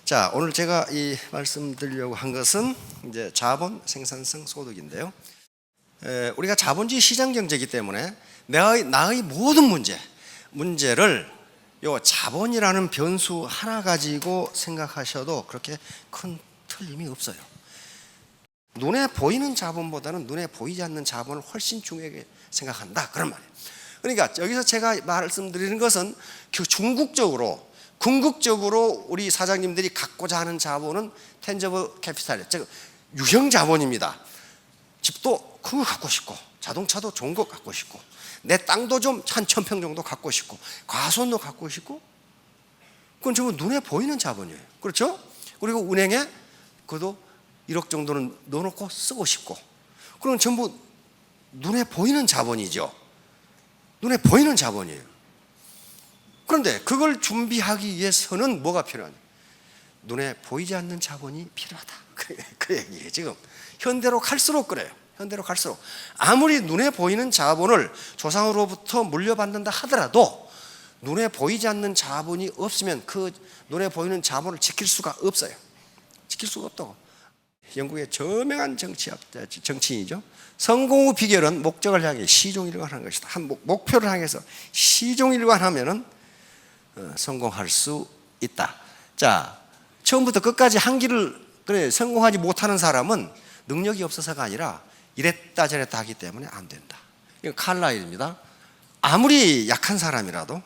자, 오늘 제가 이 말씀드리려고 한 것은 이제 자본 생산성 소득인데요. 우리가 자본주의 시장 경제이기 때문에 나의 모든 문제를 요 자본이라는 변수 하나 가지고 생각하셔도 그렇게 큰 틀림이 없어요. 눈에 보이는 자본보다는 눈에 보이지 않는 자본을 훨씬 중요하게 생각한다, 그런 말이에요. 그러니까 여기서 제가 말씀드리는 것은 궁극적으로 우리 사장님들이 갖고자 하는 자본은 텐저블 캐피탈, 즉 유형 자본입니다. 집도 큰 거 갖고 싶고, 자동차도 좋은 거 갖고 싶고, 내 땅도 좀 1,000평 정도 갖고 싶고, 과수원도 갖고 싶고, 그건 전부 눈에 보이는 자본이에요. 그렇죠? 그리고 은행에 그것도 1억 정도는 넣어놓고 쓰고 싶고, 그건 전부 눈에 보이는 자본이죠. 눈에 보이는 자본이에요. 그런데 그걸 준비하기 위해서는 뭐가 필요하냐? 눈에 보이지 않는 자본이 필요하다. 그 얘기예요. 지금 현대로 갈수록 그래요. 현대로 갈수록 아무리 눈에 보이는 자본을 조상으로부터 물려받는다 하더라도 눈에 보이지 않는 자본이 없으면 그 눈에 보이는 자본을 지킬 수가 없어요. 지킬 수가 없다고. 영국의 저명한 정치인이죠. 성공 후 비결은 목적을 향해 시종일관하는 것이다. 한 목표를 향해서 시종일관하면은 성공할 수 있다. 자, 처음부터 끝까지 한 길을 성공하지 못하는 사람은 능력이 없어서가 아니라 이랬다 저랬다 하기 때문에 안 된다. 이거 칼라일입니다. 아무리 약한 사람이라도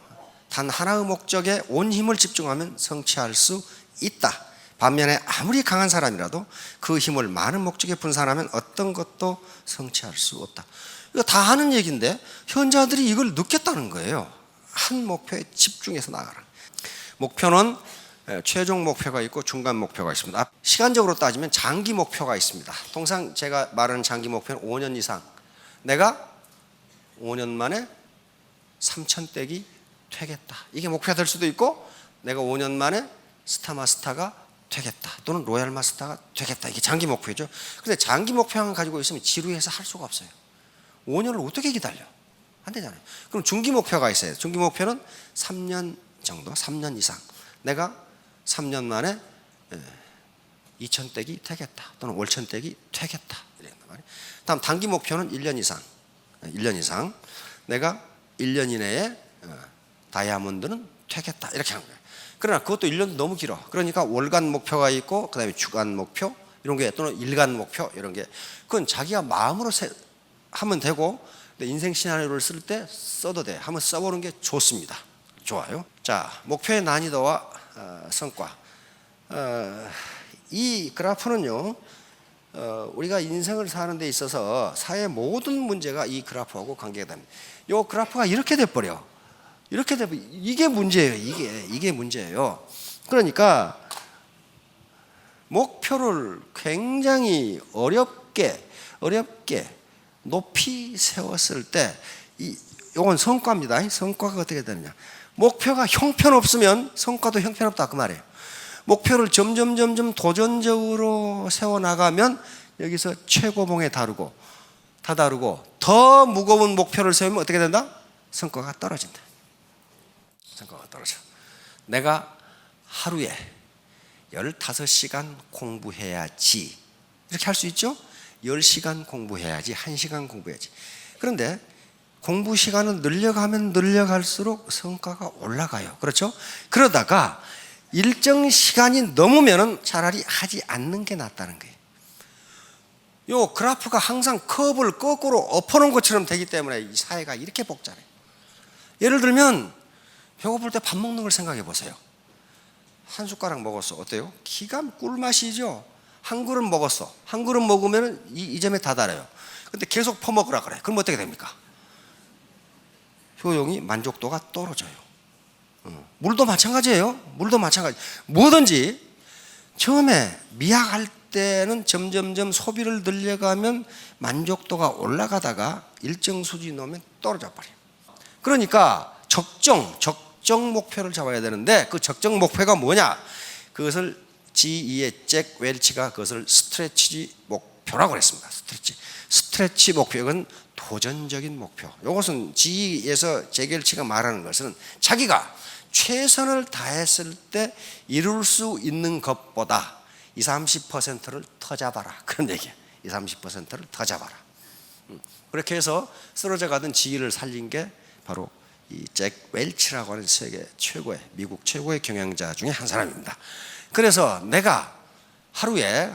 단 하나의 목적에 온 힘을 집중하면 성취할 수 있다. 반면에 아무리 강한 사람이라도 그 힘을 많은 목적에 분산하면 어떤 것도 성취할 수 없다. 이거 다 하는 얘기인데 현자들이 이걸 느꼈다는 거예요. 한 목표에 집중해서 나가라. 목표는 최종 목표가 있고 중간 목표가 있습니다. 시간적으로 따지면 장기 목표가 있습니다. 통상 제가 말하는 장기 목표는 5년 이상. 내가 5년 만에 3,000댁이 되겠다. 이게 목표가 될 수도 있고, 내가 5년 만에 스타마스터가 되겠다, 또는 로얄 마스터가 되겠다. 이게 장기 목표죠. 근데 장기 목표만 가지고 있으면 지루해서 할 수가 없어요. 5년을 어떻게 기다려? 안 되잖아요. 그럼 중기 목표가 있어요. 중기 목표는 3년 정도, 3년 이상. 내가 3년 만에 2,000댁이 되겠다, 또는 5,000댁이 되겠다. 다음 단기 목표는 1년 이상. 1년 이상. 내가 1년 이내에 다이아몬드는 되겠다. 이렇게 하는 거예요. 그러나 그것도 1년도 너무 길어. 그러니까 월간 목표가 있고, 그 다음에 주간 목표 이런 게, 또는 일간 목표 이런 게, 그건 자기가 마음으로 하면 되고, 인생 시나리오를 쓸 때 써도 돼. 한번 써보는 게 좋습니다. 좋아요. 자, 목표의 난이도와 성과. 이 그래프는요, 우리가 인생을 사는 데 있어서 사회 모든 문제가 이 그래프하고 관계가 됩니다. 이 그래프가 이렇게 돼버려. 이렇게 되면 이게 문제예요. 이게 문제예요. 그러니까 목표를 굉장히 어렵게 높이 세웠을 때, 이건 성과입니다. 성과가 어떻게 되느냐? 목표가 형편없으면 성과도 형편없다, 그 말이에요. 목표를 점점 도전적으로 세워나가면 여기서 최고봉에 다르고 더 무거운 목표를 세우면 어떻게 된다? 성과가 떨어진다. 성과가 떨어져. 내가 하루에 15시간 공부해야지, 이렇게 할 수 있죠? 10시간 공부해야지, 1시간 공부해야지. 그런데 공부 시간을 늘려가면 늘려갈수록 성과가 올라가요. 그렇죠? 그러다가 일정 시간이 넘으면 차라리 하지 않는 게 낫다는 거예요. 요 그래프가 항상 커브를 거꾸로 엎어놓은 것처럼 되기 때문에 이 사회가 이렇게 복잡해요. 예를 들면 배고플 때 밥 먹는 걸 생각해 보세요. 한 숟가락 먹었어. 어때요? 기가 꿀맛이죠. 한 그릇 먹었어. 한 그릇 먹으면 이 점에 다다라요. 근데 계속 퍼먹으라 그래. 그럼 어떻게 됩니까? 효용이, 만족도가 떨어져요. 물도 마찬가지예요. 물도 마찬가지. 뭐든지 처음에 미약할 때는 점점점 소비를 늘려가면 만족도가 올라가다가 일정 수준이 넘으면 떨어져 버려요. 그러니까 적정 목표를 잡아야 되는데, 그 적정 목표가 뭐냐? 그것을 G2의 잭 웰치가 그것을 스트레치 목표라고 그랬습니다. 스트레치 목표, 이건 도전적인 목표. 이것은 G에서 잭 웰치가 말하는 것은 자기가 최선을 다했을 때 이룰 수 있는 것보다 20-30%를 더 잡아라. 그런 얘기예요. 20-30%를 더 잡아라. 그렇게 해서 쓰러져 가던 지위를 살린 게 바로 이 잭 웰치라고 하는 세계 최고의, 미국 최고의 경영자 중에 한 사람입니다. 그래서 내가 하루에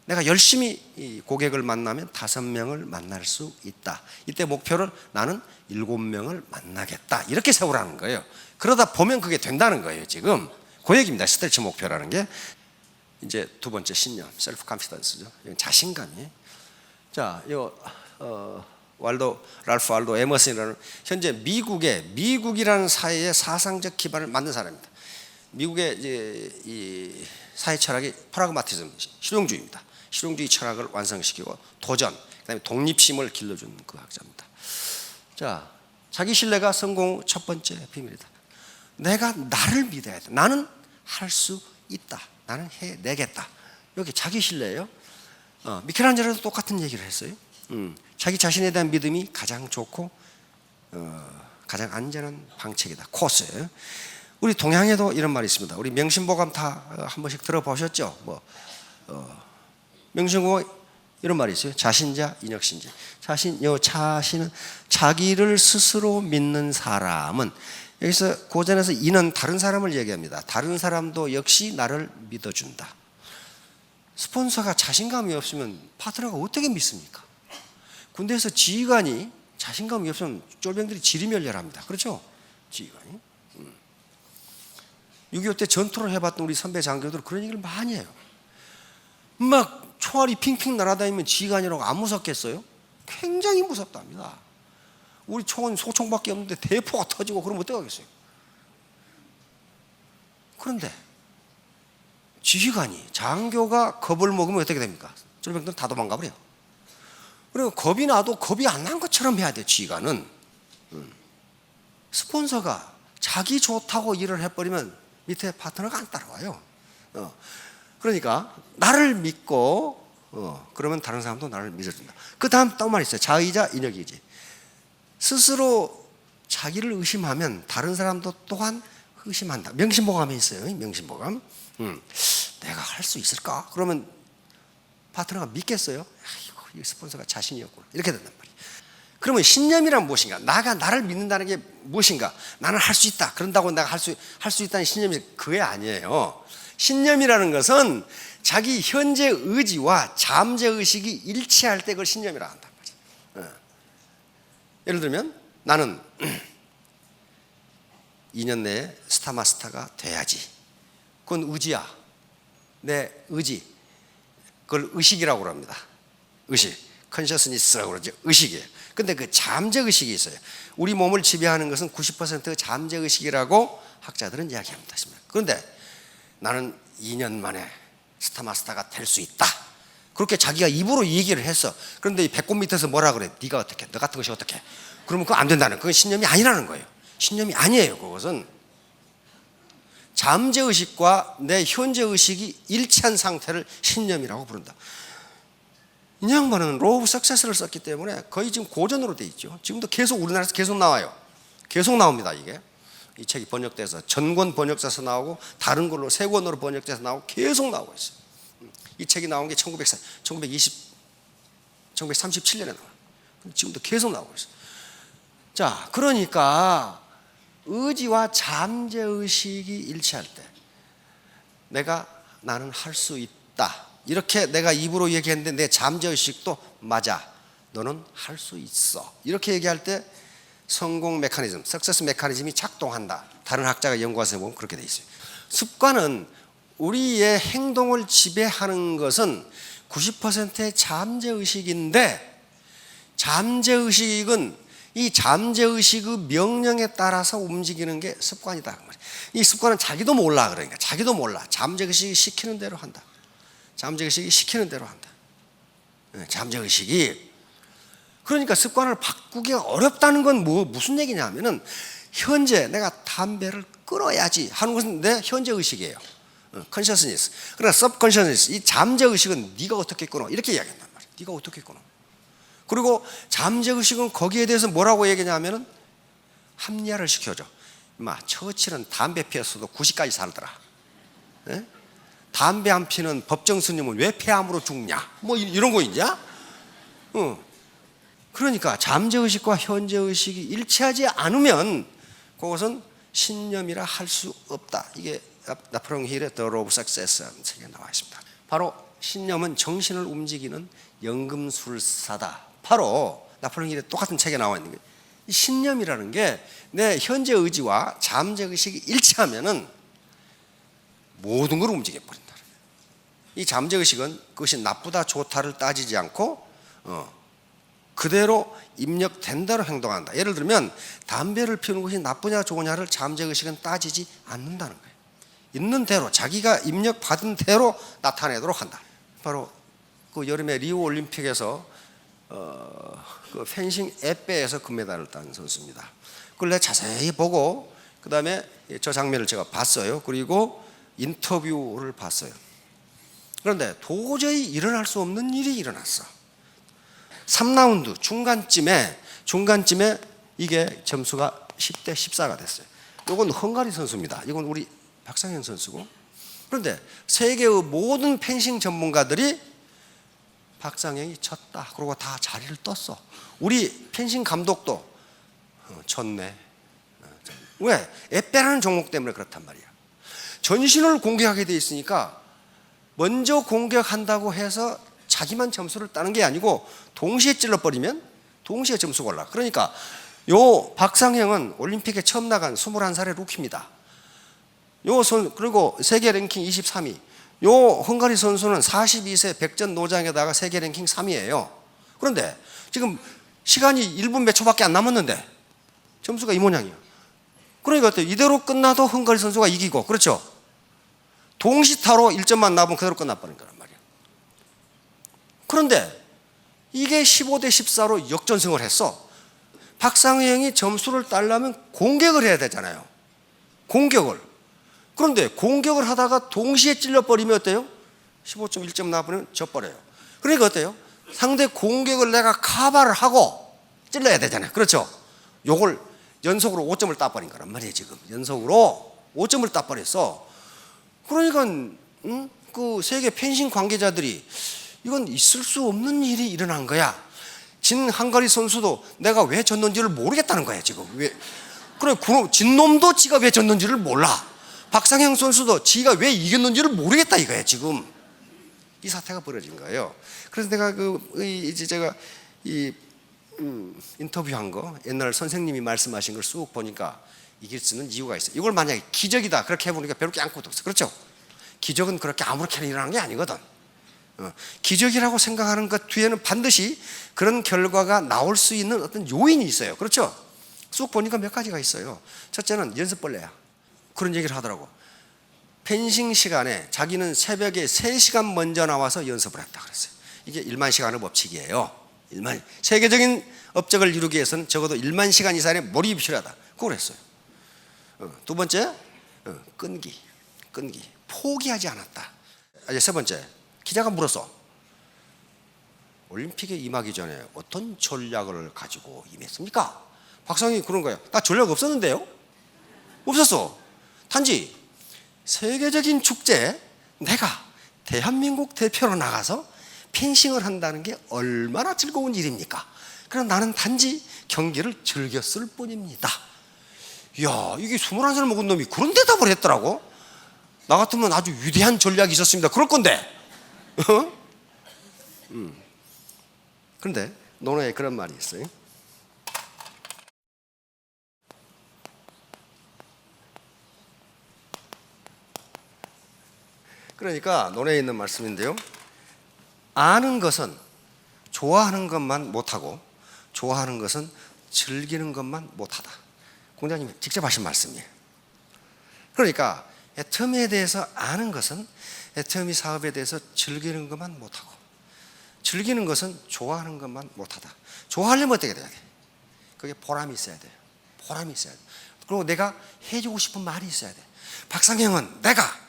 내가 열심히 이 고객을 만나면 5명을 만날 수 있다. 이때 목표를 나는 7명을 만나겠다. 이렇게 세우라는 거예요. 그러다 보면 그게 된다는 거예요. 지금 그 얘기입니다. 스트레치 목표라는 게. 이제 두 번째 신념, 셀프 컨피던스죠. 자신감이. 자, 이거 랄프 waldo 에머슨이라는 현재 미국이라는 사회의 사상적 기반을 만든 사람입니다. 미국의 이제 이 사회 철학이 프라그마티즘, 실용주의입니다. 실용주의 철학을 완성시키고 도전, 그다음에 독립심을 길러준 그 학자입니다. 자, 자기 신뢰가 성공 첫 번째 비밀이다. 내가 나를 믿어야 돼. 나는 할 수 있다. 나는 해내겠다. 여기 자기 신뢰예요. 미켈란젤로도 똑같은 얘기를 했어요. 자기 자신에 대한 믿음이 가장 좋고 가장 안전한 방책이다. 코스예요. 우리 동양에도 이런 말이 있습니다. 우리 명심보감 다 한 번씩 들어보셨죠? 명심보감 이런 말이 있어요. 자신자 인역신지. 자신은 자기를 스스로 믿는 사람은, 여기서 고전에서 이는 다른 사람을 얘기합니다. 다른 사람도 역시 나를 믿어준다. 스폰서가 자신감이 없으면 파트너가 어떻게 믿습니까? 군대에서 지휘관이 자신감이 없으면 쫄병들이 지리멸렬합니다. 그렇죠? 지휘관이. 6.25 때 전투를 해봤던 우리 선배 장교들은 그런 얘기를 많이 해요. 막 총알이 핑핑 날아다니면 지휘관이라고 안 무섭겠어요? 굉장히 무섭답니다. 우리 총은 소총밖에 없는데 대포가 터지고 그러면 어떡하겠어요? 그런데 지휘관이, 장교가 겁을 먹으면 어떻게 됩니까? 쫄병들은 다 도망가 버려요. 그리고 겁이 나도 겁이 안 난 것처럼 해야 돼. 지휘관은. 스폰서가 자기 좋다고 일을 해버리면 밑에 파트너가 안 따라와요. 그러니까 나를 믿고 그러면 다른 사람도 나를 믿어준다. 그 다음 또 말 있어요. 자의자 인역이지. 스스로 자기를 의심하면 다른 사람도 또한 의심한다. 명심보감이 있어요. 명심보감. 내가 할 수 있을까? 그러면 파트너가 믿겠어요? 아이고, 이 스폰서가 자신이 없구나. 이렇게 된단 말이에요. 그러면 신념이란 무엇인가? 나를 믿는다는 게 무엇인가? 나는 할 수 있다. 그런다고 내가 할 수 있다는 신념이 그게 아니에요. 신념이라는 것은 자기 현재 의지와 잠재 의식이 일치할 때 그걸 신념이라 한단 말이에요. 예를 들면 나는 2년 내에 스타마스터가 돼야지. 그건 의지야. 내 의지. 그걸 의식이라고 합니다. 의식. 컨셔스니스라고 그러죠. 의식이에요. 근데 그 잠재 의식이 있어요. 우리 몸을 지배하는 것은 90% 잠재 의식이라고 학자들은 이야기합니다. 그런데 나는 2년 만에 스타마스터가 될 수 있다. 그렇게 자기가 입으로 얘기를 했어. 그런데 이 배꼽 밑에서 뭐라 그래? 네가 어떻게? 너 같은 것이 어떻게? 그러면 그건 안 된다는. 그건 신념이 아니라는 거예요. 신념이 아니에요. 그것은 잠재 의식과 내 현재 의식이 일치한 상태를 신념이라고 부른다. 이 양반은 로우 오브 석세스를 썼기 때문에 거의 지금 고전으로 돼 있죠. 지금도 계속 우리나라에서 계속 나와요. 계속 나옵니다. 이게 이 책이 번역돼서 전권 번역돼서 나오고 다른 걸로 세 권으로 번역돼서 나오고 계속 나오고 있어요. 이 책이 나온 게 1937년에 나와요. 지금도 계속 나오고 있어요. 자, 그러니까 의지와 잠재 의식이 일치할 때 나는 할 수 있다. 이렇게 내가 입으로 얘기했는데 내 잠재 의식도 맞아. 너는 할 수 있어. 이렇게 얘기할 때 성공 메커니즘, 석세스 메커니즘이 작동한다. 다른 학자가 연구해서 보면 그렇게 돼 있어요. 습관은 우리의 행동을 지배하는 것은 90%의 잠재 의식인데, 잠재 의식은 이 잠재 의식의 명령에 따라서 움직이는 게 습관이다. 이 습관은 자기도 몰라. 그러니까 자기도 몰라. 잠재 의식이 시키는 대로 한다. 잠재 의식이 시키는 대로 한다. 잠재 의식이. 그러니까 습관을 바꾸기가 어렵다는 건 무슨 얘기냐면은 현재 내가 담배를 끊어야지 하는 것은 내 현재 의식이에요. 컨셔스니스. 그러나 서브컨셔스니스, 이 잠재 의식은 네가 어떻게 끊어? 이렇게 이야기한단 말이에요. 네가 어떻게 끊어? 그리고 잠재 의식은 거기에 대해서 뭐라고 얘기하냐면은 합리화를 시켜줘. 임마, 처칠은 담배 피웠어도 90까지 살더라. 에? 담배 안 피는 법정 스님은 왜 폐암으로 죽냐? 뭐 이런 거 있냐? 그러니까 잠재의식과 현재의식이 일치하지 않으면 그것은 신념이라 할 수 없다. 이게 나폴레옹 힐의 The Law of Success라는 책에 나와 있습니다. 바로 신념은 정신을 움직이는 연금술사다. 바로 나폴레옹 힐의 똑같은 책에 나와 있는 거예요. 이 신념이라는 게 내 현재 의지와 잠재 의식이 일치하면은 모든 걸 움직여 버린다. 이 잠재 의식은 그것이 나쁘다 좋다를 따지지 않고 그대로 입력된 대로 행동한다. 예를 들면 담배를 피우는 것이 나쁘냐 좋으냐를 잠재 의식은 따지지 않는다는 거예요. 있는 대로 자기가 입력받은 대로 나타내도록 한다. 바로 그 여름에 리우 올림픽에서 그 펜싱 에페에서 금메달을 딴 선수입니다. 그걸 내가 자세히 보고 그 다음에 저 장면을 제가 봤어요. 그리고 인터뷰를 봤어요. 그런데 도저히 일어날 수 없는 일이 일어났어. 3라운드 중간쯤에 이게 점수가 10대 14가 됐어요. 이건 헝가리 선수입니다. 이건 우리 박상현 선수고. 그런데 세계의 모든 펜싱 전문가들이 박상현이 졌다. 그러고 다 자리를 떴어. 우리 펜싱 감독도 졌네. 왜? 에페라는 종목 때문에 그렇단 말이야. 전신을 공격하게 돼 있으니까 먼저 공격한다고 해서 자기만 점수를 따는 게 아니고 동시에 찔러버리면 동시에 점수가 올라. 그러니까 요 박상형은 올림픽에 처음 나간 21살의 루키입니다. 그리고 세계 랭킹 23위. 요 헝가리 선수는 42세 백전 노장에다가 세계 랭킹 3위예요. 그런데 지금 시간이 1분 몇 초밖에 안 남았는데 점수가 이 모양이에요. 그러니까 어때요? 이대로 끝나도 헝가리 선수가 이기고, 그렇죠? 동시타로 1점만 나면 그대로 끝나버린 거란 말이에요. 그런데 이게 15대 14로 역전승을 했어. 박상형이 점수를 따려면 공격을 해야 되잖아요. 공격을. 그런데 공격을 하다가 동시에 찔러버리면 어때요? 15.1점 나버리면 져버려요. 그러니까 어때요? 상대 공격을 내가 카바를 하고 찔러야 되잖아요. 그렇죠? 요걸 연속으로 5점을 따버린 거란 말이에요. 지금 연속으로 5점을 따버렸어. 그러니까 그 세계 펜싱 관계자들이 이건 있을 수 없는 일이 일어난 거야. 진 헝가리 선수도 내가 왜 졌는지를 모르겠다는 거야 지금. 왜? 그래, 진 놈도 지가 왜 졌는지를 몰라. 박상형 선수도 지가 왜 이겼는지를 모르겠다 이거야 지금. 이 사태가 벌어진 거예요. 그래서 내가 제가 인터뷰한 거, 옛날 선생님이 말씀하신 걸 쑥 보니까 이길 수는 이유가 있어요. 이걸 만약에 기적이다 그렇게 해보니까 별로 게 아무것도 없어. 그렇죠? 기적은 그렇게 아무렇게나 일어나는 게 아니거든. 기적이라고 생각하는 것 뒤에는 반드시 그런 결과가 나올 수 있는 어떤 요인이 있어요. 그렇죠? 쑥 보니까 몇 가지가 있어요. 첫째는 연습벌레야. 그런 얘기를 하더라고. 펜싱 시간에 자기는 새벽에 3시간 먼저 나와서 연습을 했다 그랬어요. 이게 1만 시간의 법칙이에요. 세계적인 업적을 이루기 위해서는 적어도 1만 시간 이상의 몰입이 필요하다. 그걸 했어요. 두 번째, 끈기. 포기하지 않았다. 이제 세 번째, 기자가 물었어. 올림픽에 임하기 전에 어떤 전략을 가지고 임했습니까? 박상현이 그런 거야. 나 전략 없었는데요? 없었어. 단지 세계적인 축제에 내가 대한민국 대표로 나가서 펜싱을 한다는 게 얼마나 즐거운 일입니까? 그럼 나는 단지 경기를 즐겼을 뿐입니다. 이야, 이게 21살 먹은 놈이 그런 대답을 했더라고. 나 같으면 아주 위대한 전략이 있었습니다. 그럴 건데. 그런데 논어에 그런 말이 있어요. 그러니까 논어에 있는 말씀인데요. 아는 것은 좋아하는 것만 못하고 좋아하는 것은 즐기는 것만 못하다. 공자님이 직접 하신 말씀이에요. 그러니까 애터미에 대해서 아는 것은 애터미 사업에 대해서 즐기는 것만 못하고 즐기는 것은 좋아하는 것만 못하다. 좋아하려면 어떻게 돼야 돼? 그게 보람이 있어야 돼요. 보람이 있어야 돼. 그리고 내가 해주고 싶은 말이 있어야 돼. 박상형은 내가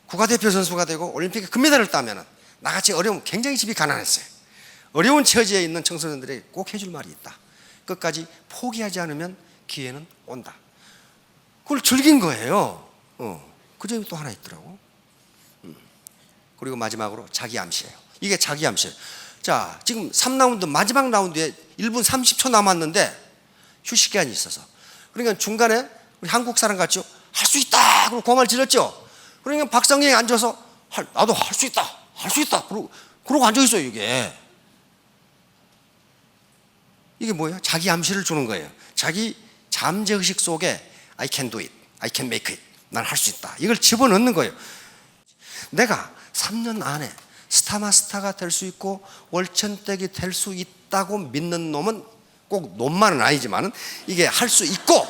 국가대표 선수가 되고 올림픽에 금메달을 따면 나같이 어려운, 굉장히 집이 가난했어요. 어려운 처지에 있는 청소년들에게 꼭 해줄 말이 있다. 끝까지 포기하지 않으면 기회는 온다. 그걸 즐긴 거예요. 그 점이 또 하나 있더라고. 그리고 마지막으로 자기 암시예요. 이게 자기 암시예요. 자, 지금 3라운드 마지막 라운드에 1분 30초 남았는데 휴식 기간이 있어서, 그러니까 중간에 우리 한국 사람 같죠? 할 수 있다! 그러고 고함을 질렀죠? 그러니까 박상영이 앉아서 나도 할 수 있다! 할 수 있다! 그러고 앉아있어요, 이게. 이게 뭐예요? 자기 암시를 주는 거예요. 자기 잠재의식 속에 I can do it, I can make it, 난 할 수 있다, 이걸 집어넣는 거예요. 내가 3년 안에 스타마스타가 될 수 있고 월천댁이 될 수 있다고 믿는 놈은, 꼭 놈만은 아니지만 이게 할 수 있고,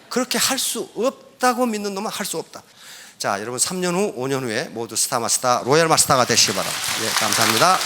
그렇게 할 수 없다고 믿는 놈은 할 수 없다. 자, 여러분 3년 후, 5년 후에 모두 스타마스타, 로얄 마스터가 되시기 바랍니다. 예, 감사합니다.